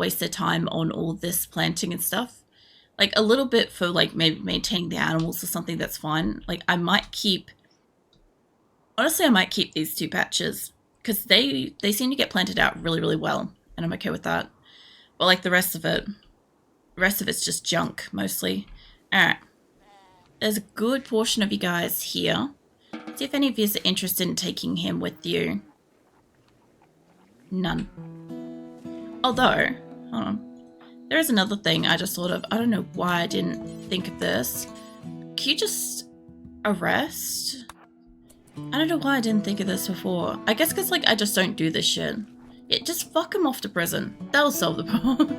waste their time on all this planting and stuff. Like a little bit for like maybe maintaining the animals or something, that's fine. Like I might keep these 2 patches because they seem to get planted out really, really well, and I'm okay with that. But like the rest of it's just junk mostly. All right, there's a good portion of you guys here. See if any of you are interested in taking him with you. None. Although, hold on. There is another thing I just thought of. I don't know why I didn't think of this. Can you just arrest? I don't know why I didn't think of this before. I guess because like I just don't do this shit. Yeah, just fuck him off to prison. That'll solve the problem.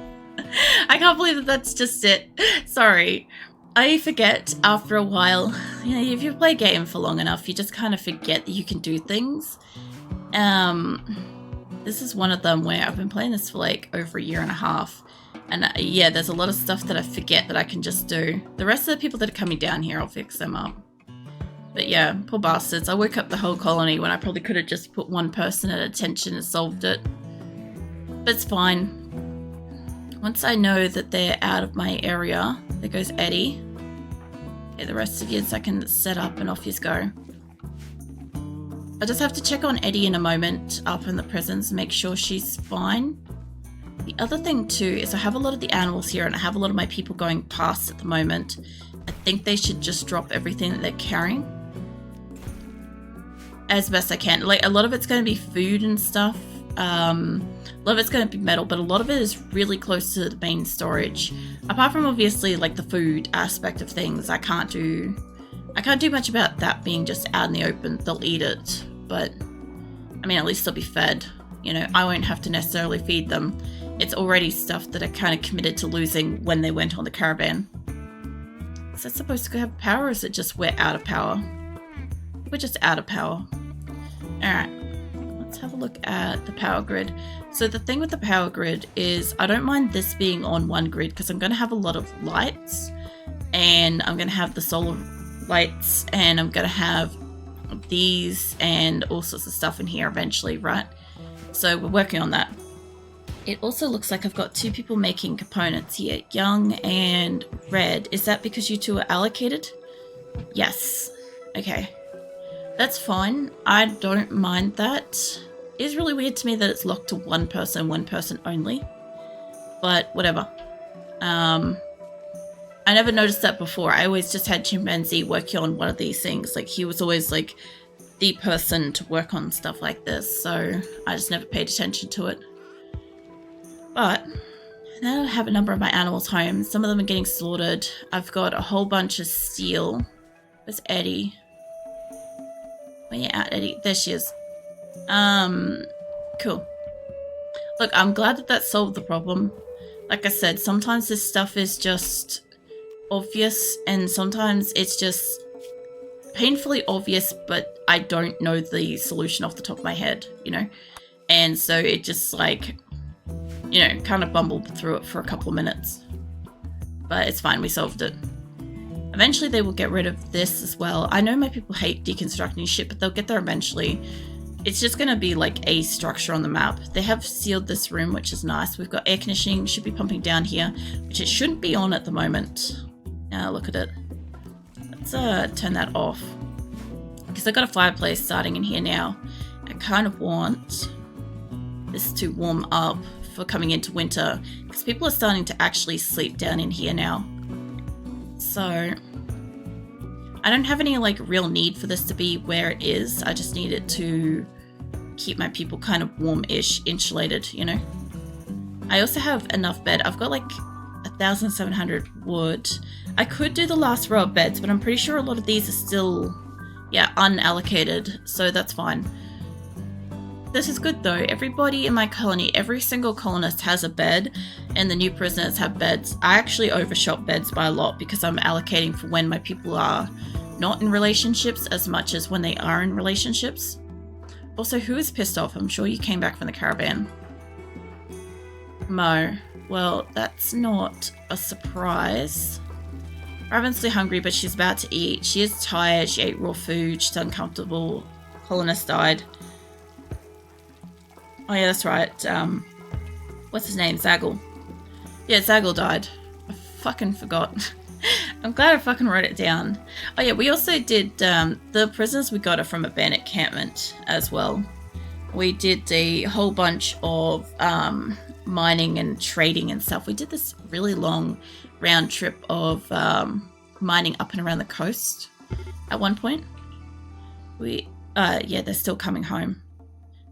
I can't believe that that's just it. Sorry. I forget after a while. You know, if you play a game for long enough, you just kind of forget that you can do things. This is one of them where I've been playing this for like over a year and a half. And yeah, there's a lot of stuff that I forget that I can just do. The rest of the people that are coming down here, I'll fix them up. But yeah, poor bastards. I woke up the whole colony when I probably could have just put one person at attention and solved it. But it's fine. Once I know that they're out of my area, there goes Eddie. Okay, the rest of you I can set up and off you go. I just have to check on Eddie in a moment up in the prisons and make sure she's fine. The other thing too is I have a lot of the animals here and I have a lot of my people going past at the moment. I think they should just drop everything that they're carrying as best I can. Like a lot of it's going to be food and stuff. A lot of it's going to be metal, but a lot of it is really close to the main storage. Apart from obviously like the food aspect of things, I can't do much about that being just out in the open. They'll eat it, but I mean, at least they'll be fed. You know, I won't have to necessarily feed them. It's already stuff that I kind of committed to losing when they went on the caravan. Is that supposed to have power, or is it just we're out of power? We're just out of power. Alright, let's have a look at the power grid. So the thing with the power grid is I don't mind this being on one grid because I'm going to have a lot of lights, and I'm going to have the solar lights, and I'm going to have these and all sorts of stuff in here eventually, right? So we're working on that. It also looks like I've got 2 people making components here, Young and Red. Is that because you 2 are allocated? Yes. Okay. That's fine. I don't mind that. It is really weird to me that it's locked to one person only. But whatever. I never noticed that before. I always just had Chimpanzee working on one of these things. Like he was always like the person to work on stuff like this. So I just never paid attention to it. But now I have a number of my animals home. Some of them are getting slaughtered. I've got a whole bunch of steel. Where's Eddie? Where you at, Eddie? There she is. Cool. Look, I'm glad that solved the problem. Like I said, sometimes this stuff is just obvious, and sometimes it's just painfully obvious, but I don't know the solution off the top of my head, you know? And so it just like, you know, kind of bumbled through it for a couple of minutes. But it's fine, we solved it. Eventually they will get rid of this as well. I know my people hate deconstructing shit, but they'll get there eventually. It's just going to be like a structure on the map. They have sealed this room, which is nice. We've got air conditioning, should be pumping down here, which it shouldn't be on at the moment. Now look at it. Let's turn that off. Because I've got a fireplace starting in here now. I kind of want this to warm up for coming into winter, because people are starting to actually sleep down in here now. So I don't have any like real need for this to be where it is. I just need it to keep my people kind of warm-ish, insulated, you know. I also have enough bed. I've got like 1,700 wood. I could do the last row of beds, but I'm pretty sure a lot of these are still, yeah, unallocated, so that's fine. This is good though. Everybody in my colony, every single colonist has a bed, and the new prisoners have beds. I actually overshot beds by a lot because I'm allocating for when my people are not in relationships as much as when they are in relationships. Also, who is pissed off? I'm sure you came back from the caravan. Mo. Well, that's not a surprise. Raven's still hungry, but she's about to eat. She is tired. She ate raw food. She's uncomfortable. Colonist died. Oh yeah, that's right. What's his name? Zaggle. Yeah, Zaggle died. I fucking forgot. I'm glad I fucking wrote it down. Oh yeah, we also did, the prisoners we got are from a bandit encampment as well. We did a whole bunch of mining and trading and stuff. We did this really long round trip of mining up and around the coast at one point. Yeah, they're still coming home.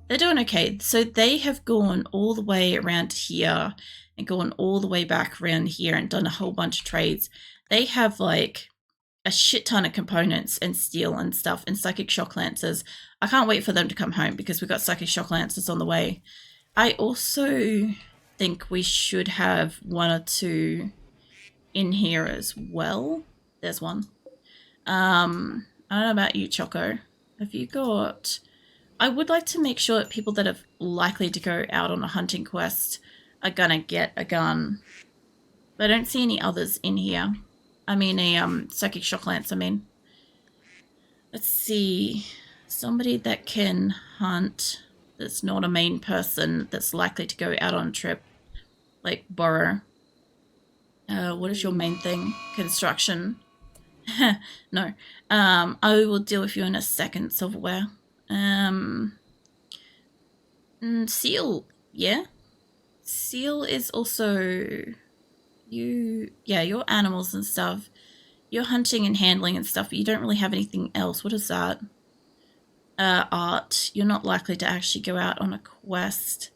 They're doing okay. So they have gone all the way around here and gone all the way back around here and done a whole bunch of trades. They have like a shit ton of components and steel and stuff and psychic shock lancers. I can't wait for them to come home because we've got psychic shock lancers on the way. I also think we should have 1 or 2 in here as well. There's one. I don't know about you, Choco. Have you got... I would like to make sure that people that are likely to go out on a hunting quest are gonna get a gun. But I don't see any others in here. I mean a psychic shock lance, I mean. Let's see. Somebody that can hunt that's not a main person that's likely to go out on a trip. Like borrow. What is your main thing? Construction. No. I will deal with you in a second, silverware. Seal, yeah? Seal is also your animals and stuff. You're hunting and handling and stuff, but you don't really have anything else. What is that? Art. You're not likely to actually go out on a quest.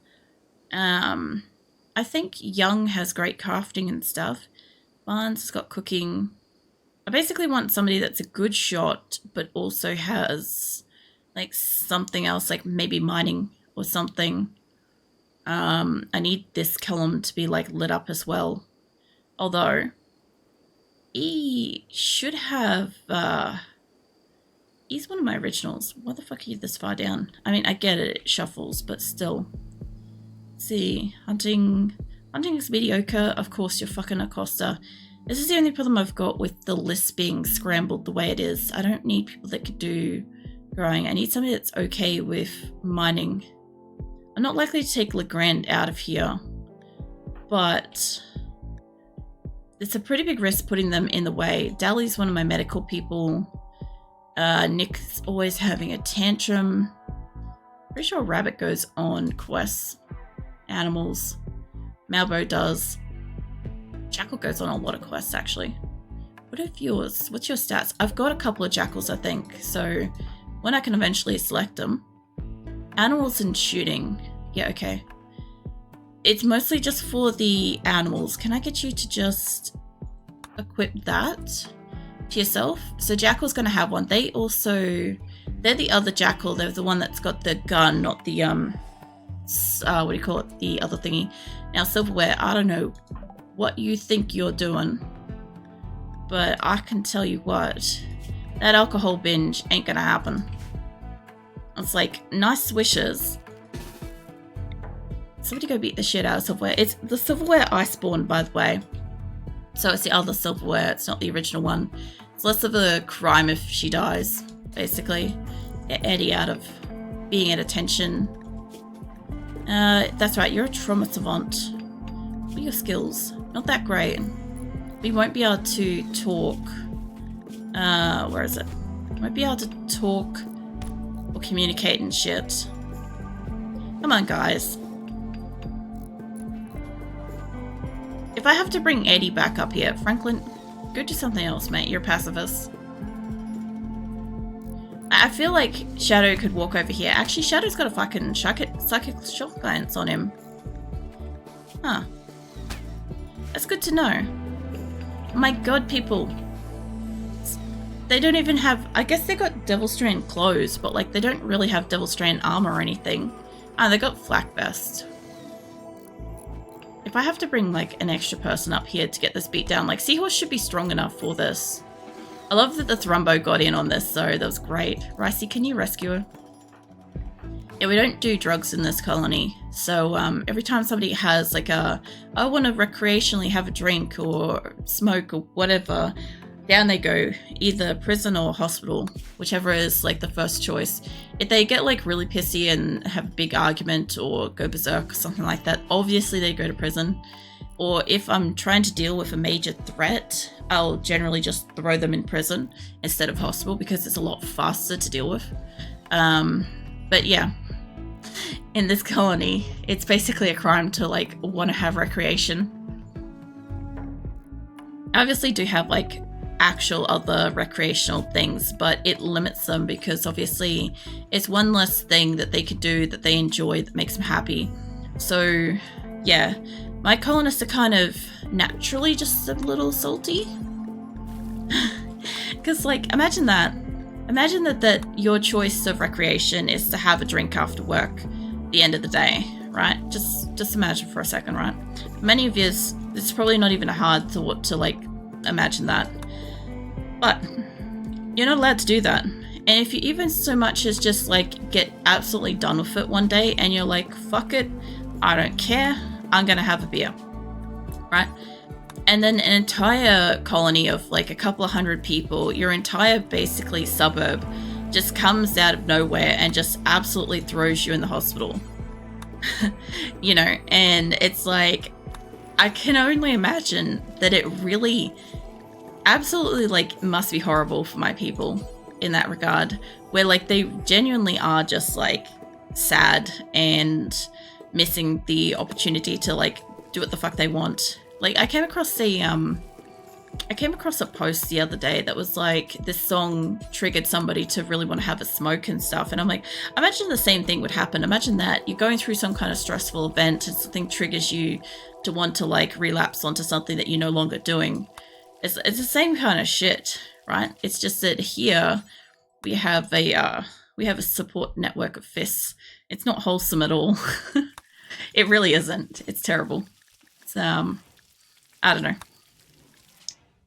I think Young has great crafting and stuff. Barnes has got cooking. I basically want somebody that's a good shot, but also has like something else, like maybe mining or something. I need this kiln to be like lit up as well. Although he should have he's one of my originals. Why the fuck are you this far down? I mean, I get it shuffles, but still. Let's see, hunting is mediocre. Of course, you're fucking Acosta. This is the only problem I've got with the list being scrambled the way it is. I don't need people that could do growing. I need somebody that's okay with mining. I'm not likely to take Legrand out of here, but it's a pretty big risk putting them in the way. Dally's one of my medical people. Nick's always having a tantrum. Pretty sure Rabbit goes on quests. Animals. Malbo does. Jackal goes on a lot of quests, actually. What are yours? What's your stats? I've got a couple of jackals, I think, so when I can eventually select them. Animals and shooting. Yeah, okay. It's mostly just for the animals. Can I get you to just equip that to yourself? So Jackal's going to have one. They're the other Jackal. They're the one that's got the gun, not the, what do you call it? The other thingy. Now, Silverware, I don't know what you think you're doing, but I can tell you what, that alcohol binge ain't gonna happen. It's like, nice wishes. Somebody go beat the shit out of Silverware. It's the Silverware I spawned, by the way. So it's the other Silverware, it's not the original one. It's less of a crime if she dies, basically. Get Eddie out of being at attention. That's right, you're a trauma savant. What are your skills? Not that great. We won't be able to talk. Where is it? Won't be able to talk or communicate and shit. Come on, guys. If I have to bring Eddie back up here, Franklin, go do something else, mate. You're a pacifist. I feel like Shadow could walk over here. Actually, Shadow's got a fucking psychic shock glance on him. Huh. That's good to know. My god, people. They don't even have... I guess they got Devil Strand clothes, but like they don't really have Devil Strand armor or anything. Ah, they got Flak Vest. If I have to bring like an extra person up here to get this beat down, like Seahorse should be strong enough for this. I love that the Thrumbo got in on this, so that was great. Ricey, can you rescue her? Yeah, we don't do drugs in this colony, so every time somebody has like I want to recreationally have a drink or smoke or whatever, down they go, either prison or hospital, whichever is like the first choice. If they get like really pissy and have a big argument or go berserk or something like that, obviously they go to prison. or if I'm trying to deal with a major threat, I'll generally just throw them in prison instead of hospital because it's a lot faster to deal with. But yeah, in this colony, it's basically a crime to like want to have recreation. I obviously do have like actual other recreational things, but it limits them because obviously it's one less thing that they could do that they enjoy that makes them happy. So yeah, my colonists are kind of naturally just a little salty. Because like, imagine that your choice of recreation is to have a drink after work at the end of the day, right? Just imagine for a second, right? For many of you, it's probably not even a hard thought to like imagine that. But you're not allowed to do that. And if you even so much as just like get absolutely done with it one day and you're like, fuck it, I don't care, I'm gonna have a beer, right? And then an entire colony of like a couple of hundred people, your entire basically suburb, just comes out of nowhere and just absolutely throws you in the hospital. You know, and it's like, I can only imagine that it really absolutely like must be horrible for my people in that regard, where like they genuinely are just like sad and missing the opportunity to like do what the fuck they want. Like I came across a post the other day that was like, this song triggered somebody to really want to have a smoke and stuff, and I'm like, imagine the same thing would happen. Imagine that you're going through some kind of stressful event and something triggers you to want to like relapse onto something that you're no longer doing. It's the same kind of shit, right? It's just that here we have a support network of fists. It's not wholesome at all. It really isn't. It's terrible. It's I don't know.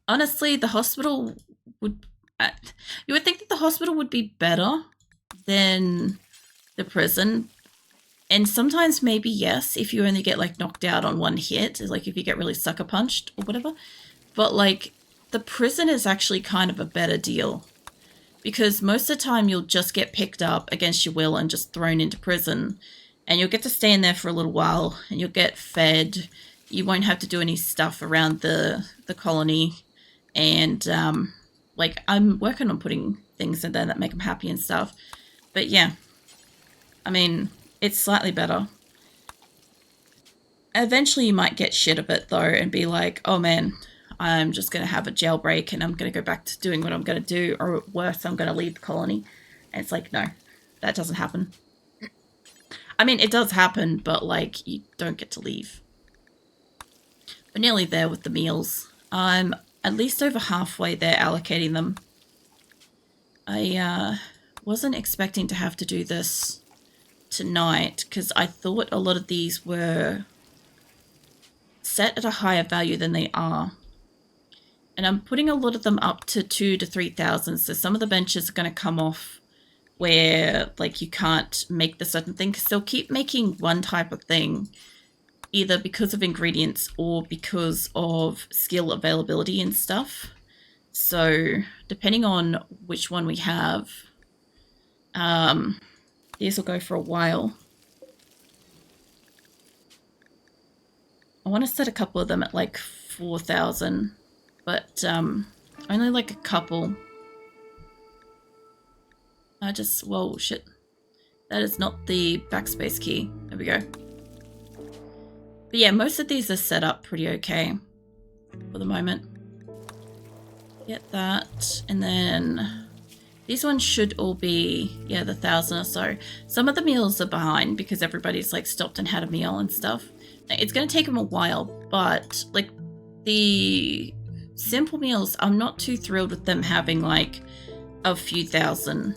Honestly, the hospital would... you would think that the hospital would be better than the prison. And sometimes maybe yes, if you only get like knocked out on one hit, like if you get really sucker punched or whatever. But like the prison is actually kind of a better deal, because most of the time you'll just get picked up against your will and just thrown into prison, and you'll get to stay in there for a little while and you'll get fed. You won't have to do any stuff around the colony. And like I'm working on putting things in there that make them happy and stuff. But yeah, I mean, it's slightly better. Eventually you might get shit of it though and be like, oh man, I'm just going to have a jailbreak and I'm going to go back to doing what I'm going to do, or worse, I'm going to leave the colony. And it's like, no, that doesn't happen. I mean, it does happen, but like you don't get to leave. We're nearly there with the meals. I'm at least over halfway there allocating them. I wasn't expecting to have to do this tonight because I thought a lot of these were set at a higher value than they are. And I'm putting a lot of them up to 2,000 to 3,000. So some of the benches are going to come off where like you can't make the certain thing, because they'll keep making one type of thing, either because of ingredients or because of skill availability and stuff. So depending on which one we have, these will go for a while. I want to set a couple of them at like 4,000, but only like a couple. Whoa, shit. That is not the backspace key. There we go. But yeah, most of these are set up pretty okay for the moment. Get that. And then these ones should all be, yeah, the 1,000 or so. Some of the meals are behind because everybody's like stopped and had a meal and stuff. It's going to take them a while, but like the simple meals, I'm not too thrilled with them having like a few thousand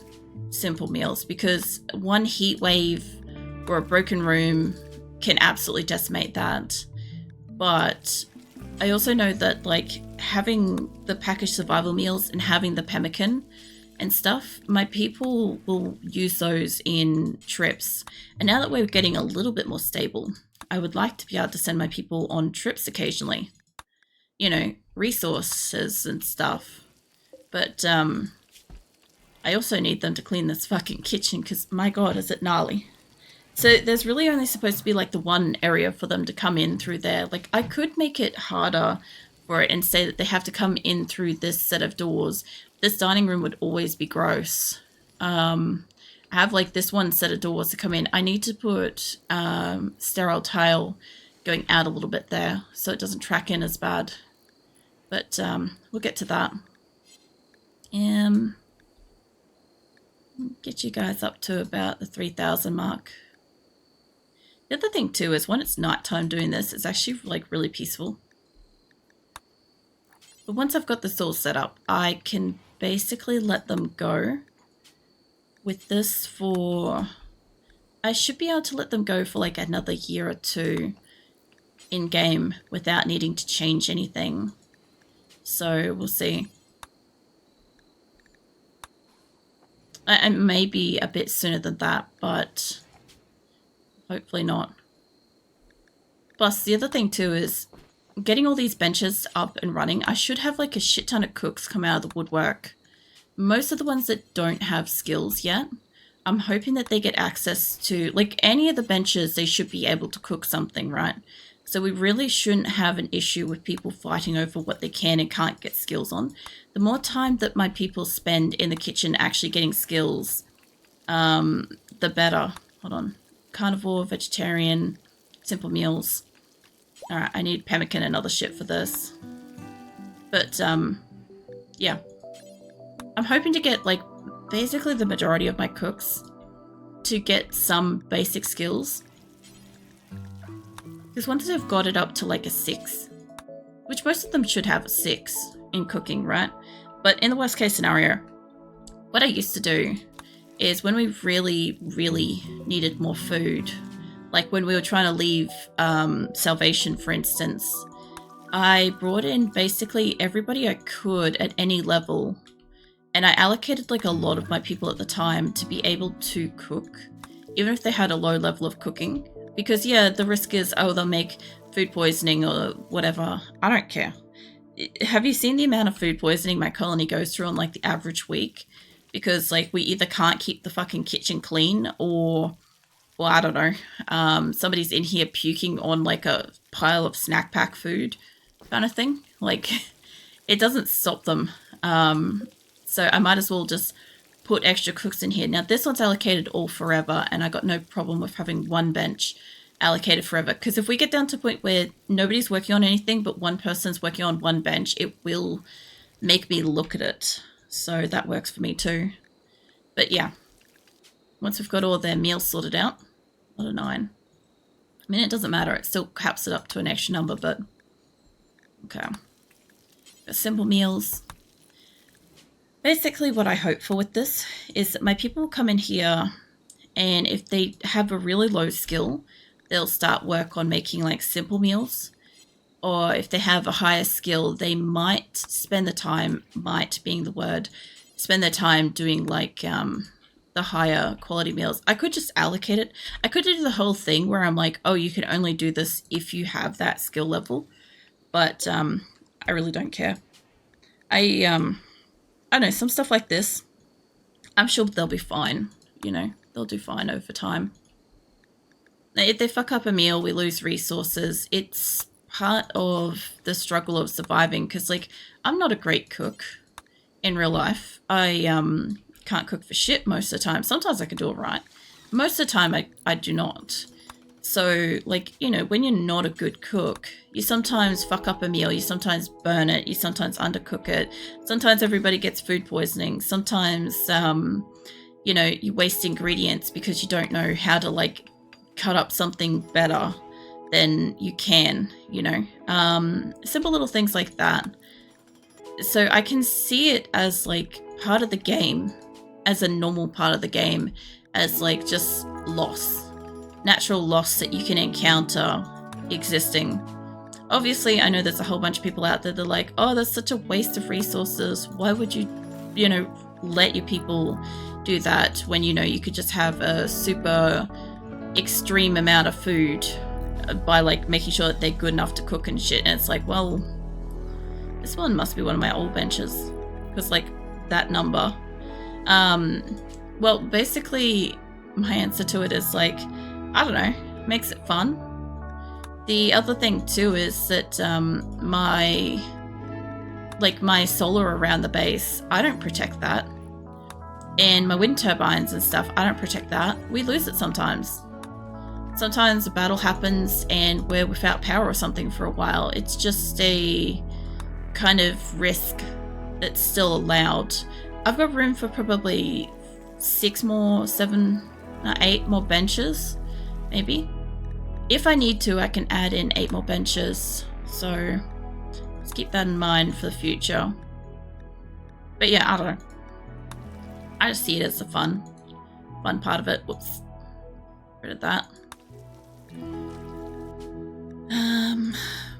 simple meals, because one heat wave or a broken room can absolutely decimate that. But I also know that like having the packaged survival meals and having the pemmican and stuff, my people will use those in trips. And now that we're getting a little bit more stable, I would like to be able to send my people on trips occasionally. You know, resources and stuff. But I also need them to clean this fucking kitchen because my god, is it gnarly. So there's really only supposed to be like the one area for them to come in through there. Like I could make it harder for it and say that they have to come in through this set of doors. This dining room would always be gross. I have like this one set of doors to come in. I need to put sterile tile going out a little bit there so it doesn't track in as bad. But we'll get to that. Get you guys up to about the 3,000 mark. The other thing too is when it's nighttime doing this, it's actually like really peaceful. But once I've got this all set up, I can basically let them go with this for... I should be able to let them go for like another year or two in game without needing to change anything. So we'll see. I may be a bit sooner than that, but hopefully not. Plus, the other thing too is getting all these benches up and running. I should have like a shit ton of cooks come out of the woodwork. Most of the ones that don't have skills yet, I'm hoping that they get access to, like any of the benches, they should be able to cook something, right? So we really shouldn't have an issue with people fighting over what they can and can't get skills on. The more time that my people spend in the kitchen actually getting skills, the better. Hold on. Carnivore, vegetarian, simple meals. Alright, I need pemmican and other shit for this. But, yeah. I'm hoping to get, like, basically the majority of my cooks to get some basic skills. Because once they've got it up to, like, a 6, which most of them should have a 6 in cooking, right? But in the worst case scenario, what I used to do is when we really, really needed more food, like when we were trying to leave Salvation, for instance, I brought in basically everybody I could at any level, and I allocated like a lot of my people at the time to be able to cook, even if they had a low level of cooking. Because yeah, the risk is, oh, they'll make food poisoning or whatever. I don't care. Have you seen the amount of food poisoning my colony goes through on like the average week? Because like we either can't keep the fucking kitchen clean or I don't know, somebody's in here puking on like a pile of snack pack food kind of thing. Like it doesn't stop them. So I might as well just put extra cooks in here. Now this one's allocated all forever and I got no problem with having one bench allocated forever, because if we get down to a point where nobody's working on anything but one person's working on one bench, it will make me look at it. So that works for me too. But yeah, once we've got all their meals sorted out, what a 9. I mean, it doesn't matter, it still caps it up to an extra number, but okay. Got simple meals. Basically what I hope for with this is that my people will come in here and if they have a really low skill, they'll start work on making like simple meals. Or if they have a higher skill, they might spend the time, might being the word, spend their time doing like the higher quality meals. I could just allocate it. I could do the whole thing where I'm like, oh, you can only do this if you have that skill level. But I really don't care. I don't know, some stuff like this, I'm sure they'll be fine. You know, they'll do fine over time. If they fuck up a meal, we lose resources. It's part of the struggle of surviving, because like I'm not a great cook in real life. I can't cook for shit most of the time. Sometimes I can do it right. Most of the time I do not. So like, you know, when you're not a good cook, you sometimes fuck up a meal, you sometimes burn it, you sometimes undercook it, sometimes everybody gets food poisoning, sometimes you know, you waste ingredients because you don't know how to like cut up something better than you can, you know, simple little things like that. So I can see it as like part of the game, as a normal part of the game, as like just loss, natural loss that you can encounter existing. Obviously, I know there's a whole bunch of people out there that are like, oh, that's such a waste of resources. Why would you, you know, let your people do that when, you know, you could just have a super extreme amount of food by like making sure that they're good enough to cook and shit. And it's like, well, this one must be one of my old benches, because like that number. Well, basically my answer to it is like, I don't know, makes it fun. The other thing too is that my solar around the base, I don't protect that. And my wind turbines and stuff, I don't protect that. We lose it sometimes. Sometimes a battle happens and we're without power or something for a while. It's just a kind of risk that's still allowed. I've got room for probably 8 more benches, maybe. If I need to, I can add in 8 more benches. So let's keep that in mind for the future. But yeah, I don't know. I just see it as the fun part of it. Whoops. Rid of that.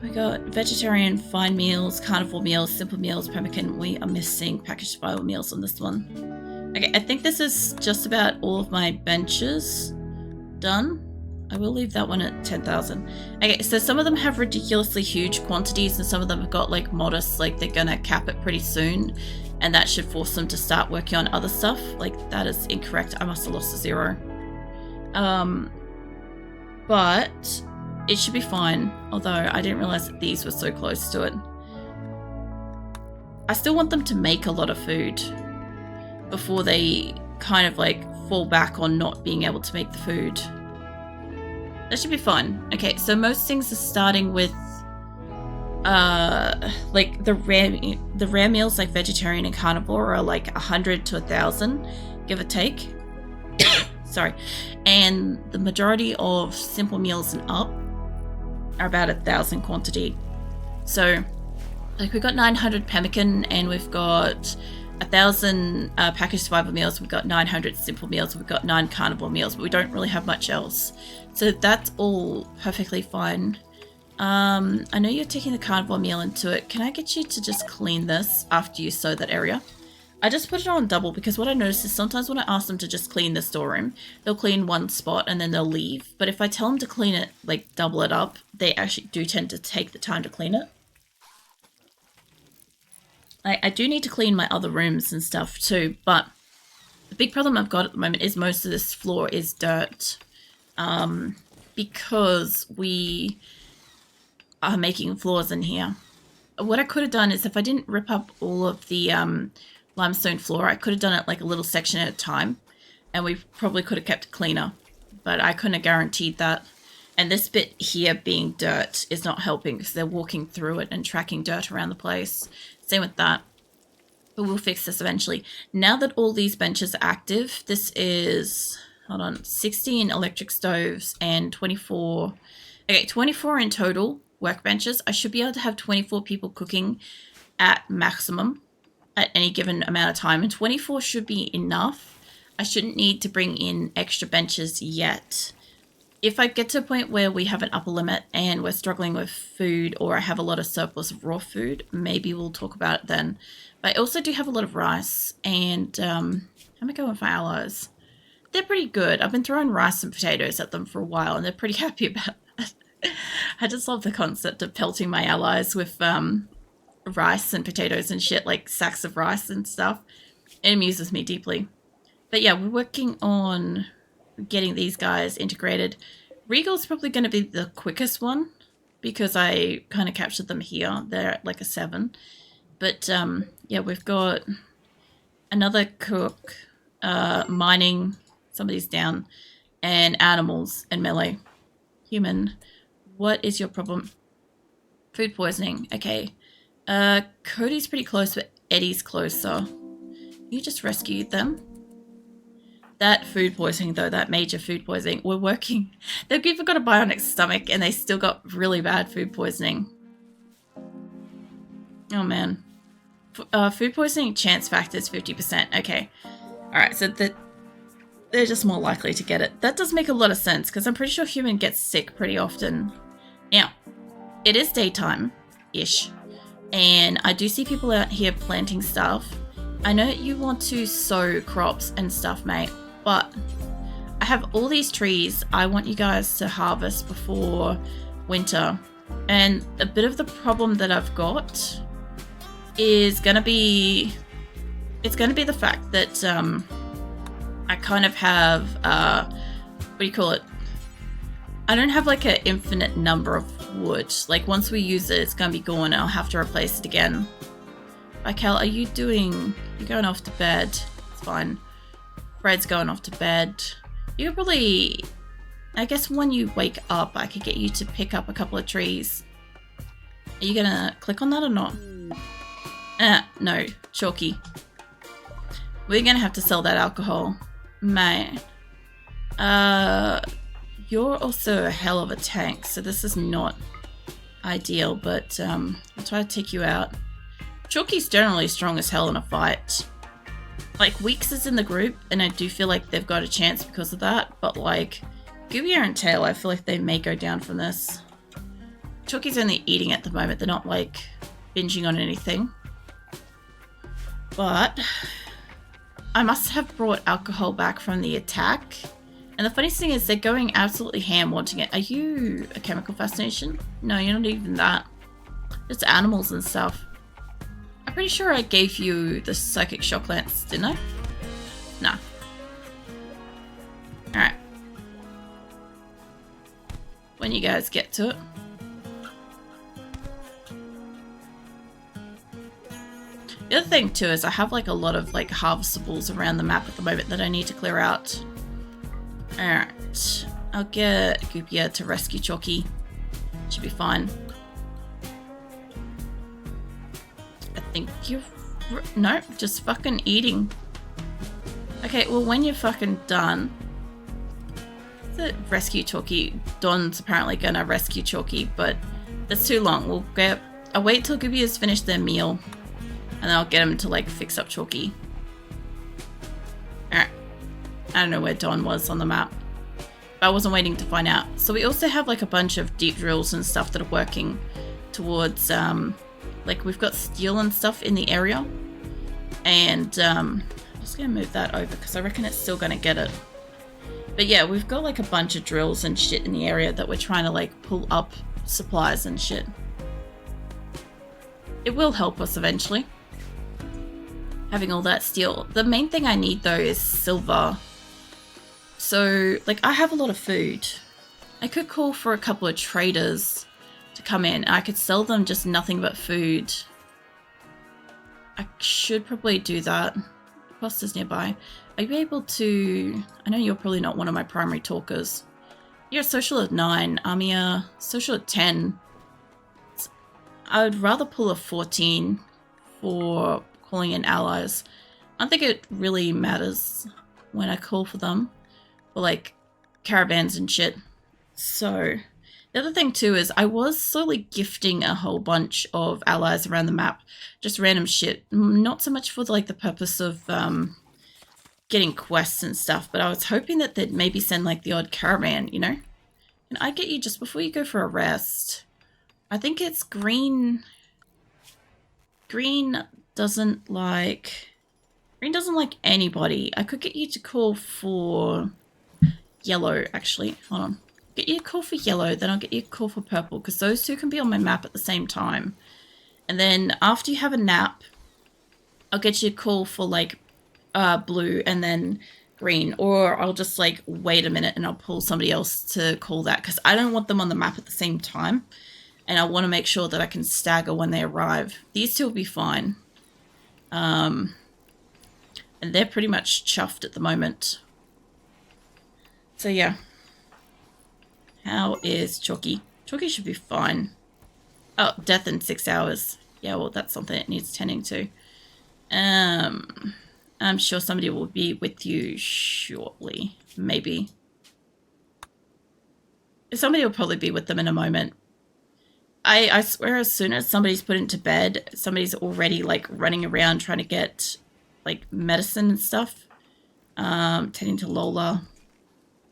We got vegetarian, fine meals, carnivore meals, simple meals, pemmican. We are missing packaged survival meals on this one. Okay, I think this is just about all of my benches done. I will leave that one at 10,000. Okay, so some of them have ridiculously huge quantities and some of them have got like modest, like they're gonna cap it pretty soon. And that should force them to start working on other stuff. Like, that is incorrect. I must have lost a 0. But it should be fine. Although, I didn't realize that these were so close to it. I still want them to make a lot of food before they kind of like fall back on not being able to make the food. That should be fun. Okay, so most things are starting with like the rare meals like vegetarian and carnivore are like 100 to 1,000, give or take. Sorry. And the majority of simple meals and up are about 1,000 quantity. So like we've got 900 pemmican and we've got 1,000 packaged survival meals, we've got 900 simple meals, we've got 9 carnivore meals, but we don't really have much else. So that's all perfectly fine. I know you're taking the carnivore meal into it. Can I get you to just clean this after you sow that area? I just put it on double because what I noticed is sometimes when I ask them to just clean the storeroom, they'll clean one spot and then they'll leave. But if I tell them to clean it, like double it up, they actually do tend to take the time to clean it. I do need to clean my other rooms and stuff too, but the big problem I've got at the moment is most of this floor is dirt. Because we are making floors in here. What I could have done is if I didn't rip up all of the limestone floor, I could have done it like a little section at a time and we probably could have kept it cleaner, but I couldn't have guaranteed that. And this bit here being dirt is not helping because they're walking through it and tracking dirt around the place. Same with that. But we'll fix this eventually. Now that all these benches are active, this is, hold on, 16 electric stoves and 24 in total workbenches. I should be able to have 24 people cooking at maximum at any given amount of time, and 24 should be enough. I shouldn't need to bring in extra benches yet. If I get to a point where we have an upper limit and we're struggling with food, or I have a lot of surplus of raw food, maybe we'll talk about it then. But I also do have a lot of rice, and how am I going for allies? They're pretty good. I've been throwing rice and potatoes at them for a while, and they're pretty happy about that. I just love the concept of pelting my allies with rice and potatoes and shit, like sacks of rice and stuff. It amuses me deeply. But yeah, we're working on getting these guys integrated. Regal's probably going to be the quickest one because I kind of captured them here. They're at like a 7. But yeah, we've got another cook, mining, somebody's down, and animals and melee. Human. What is your problem? Food poisoning. Okay. Cody's pretty close, but Eddie's closer. You just rescued them. That food poisoning, though, that major food poisoning, we're working. They've even got a bionic stomach, and they still got really bad food poisoning. Oh, man. Food poisoning chance factor is 50%. Okay. Alright, so they're just more likely to get it. That does make a lot of sense, because I'm pretty sure human gets sick pretty often. Now, it is daytime-ish, and I do see people out here planting stuff. I know you want to sow crops and stuff, mate, but I have all these trees I want you guys to harvest before winter. And a bit of the problem that I've got is going to be... It's going to be the fact that I kind of have... what do you call it? I don't have like an infinite number of wood. Like once we use it, it's gonna be gone and I'll have to replace it again. Raquel, are you doing... You're going off to bed. It's fine. Fred's going off to bed. You could probably... I guess when you wake up, I could get you to pick up a couple of trees. Are you gonna click on that or not? No. Chalky. We're gonna have to sell that alcohol. Man. You're also a hell of a tank, so this is not ideal, but I'll try to take you out. Chalky's generally strong as hell in a fight. Like, Weeks is in the group, and I do feel like they've got a chance because of that, but like, Goobier and Tail, I feel like they may go down from this. Chalky's only eating at the moment, they're not like binging on anything. But I must have brought alcohol back from the attack. And the funniest thing is they're going absolutely ham wanting it. Are you a chemical fascination? No, you're not even that. Just animals and stuff. I'm pretty sure I gave you the psychic shock lance, didn't I? Nah. Alright. When you guys get to it. The other thing too is I have like a lot of like harvestables around the map at the moment that I need to clear out. Alright, I'll get Goopia to rescue Chalky. Should be fine. I think you're... No, just fucking eating. Okay, well when you're fucking done... Rescue Chalky. Don's apparently gonna rescue Chalky, but that's too long. I'll wait till Goobia's finished their meal. And then I'll get him to like fix up Chalky. Alright. I don't know where Don was on the map. But I wasn't waiting to find out. So we also have like a bunch of deep drills and stuff that are working towards, like we've got steel and stuff in the area. And I'm just going to move that over because I reckon it's still going to get it. But yeah, we've got like a bunch of drills and shit in the area that we're trying to like pull up supplies and shit. It will help us eventually. Having all that steel. The main thing I need though is silver. So, like, I have a lot of food. I could call for a couple of traders to come in. I could sell them just nothing but food. I should probably do that. Cost is nearby. Are you able to... I know you're probably not one of my primary talkers. You're a social at 9. Amia, social at 10. I would rather pull a 14 for calling in allies. I don't think it really matters when I call for them. Or like caravans and shit. So the other thing too is I was slowly gifting a whole bunch of allies around the map. Just random shit. Not so much for like the purpose of getting quests and stuff. But I was hoping that they'd maybe send like the odd caravan, you know? Can I get you just before you go for a rest? I think it's green. Green doesn't like anybody. I could get you to call for yellow, actually. Hold on. Get you a call for yellow, then I'll get you a call for purple, because those two can be on my map at the same time. And then after you have a nap, I'll get you a call for like blue and then green. Or I'll just like wait a minute and I'll pull somebody else to call that, because I don't want them on the map at the same time. And I want to make sure that I can stagger when they arrive. These two will be fine. And they're pretty much chuffed at the moment. So yeah. How is Chalky? Chalky should be fine. Oh, death in 6 hours. Yeah, well, that's something it needs tending to. I'm sure somebody will be with you shortly. Maybe. Somebody will probably be with them in a moment. I swear as soon as somebody's put into bed, somebody's already like running around trying to get like medicine and stuff. Tending to Lola.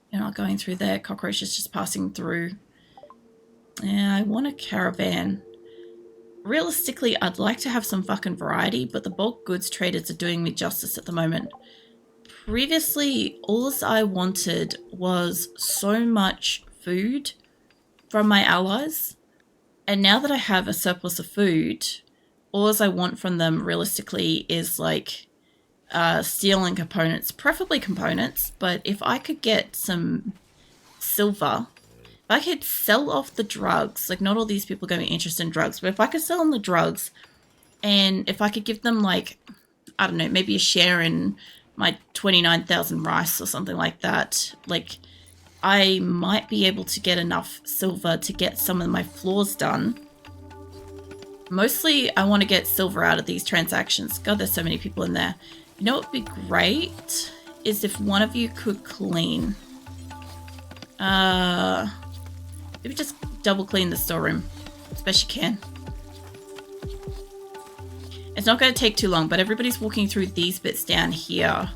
You're not going through there. Cockroach is just passing through. Yeah, I want a caravan. Realistically, I'd like to have some fucking variety, but the bulk goods traders are doing me justice at the moment. Previously, all I wanted was so much food from my allies. And now that I have a surplus of food, all I want from them realistically is like steel and components, preferably components. But if I could get some silver, I could sell off the drugs, like not all these people are going to be interested in drugs, but if I could sell them the drugs, and if I could give them like, I don't know, maybe a share in my 29,000 rice or something like that, like I might be able to get enough silver to get some of my floors done. Mostly I want to get silver out of these transactions. God, there's so many people in there. You know what would be great is if one of you could clean. Maybe just double clean the storeroom as best you can. It's not going to take too long, but everybody's walking through these bits down here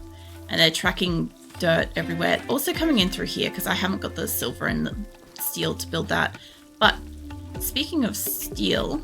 and they're tracking dirt everywhere. Also coming in through here because I haven't got the silver and the steel to build that. But speaking of steel,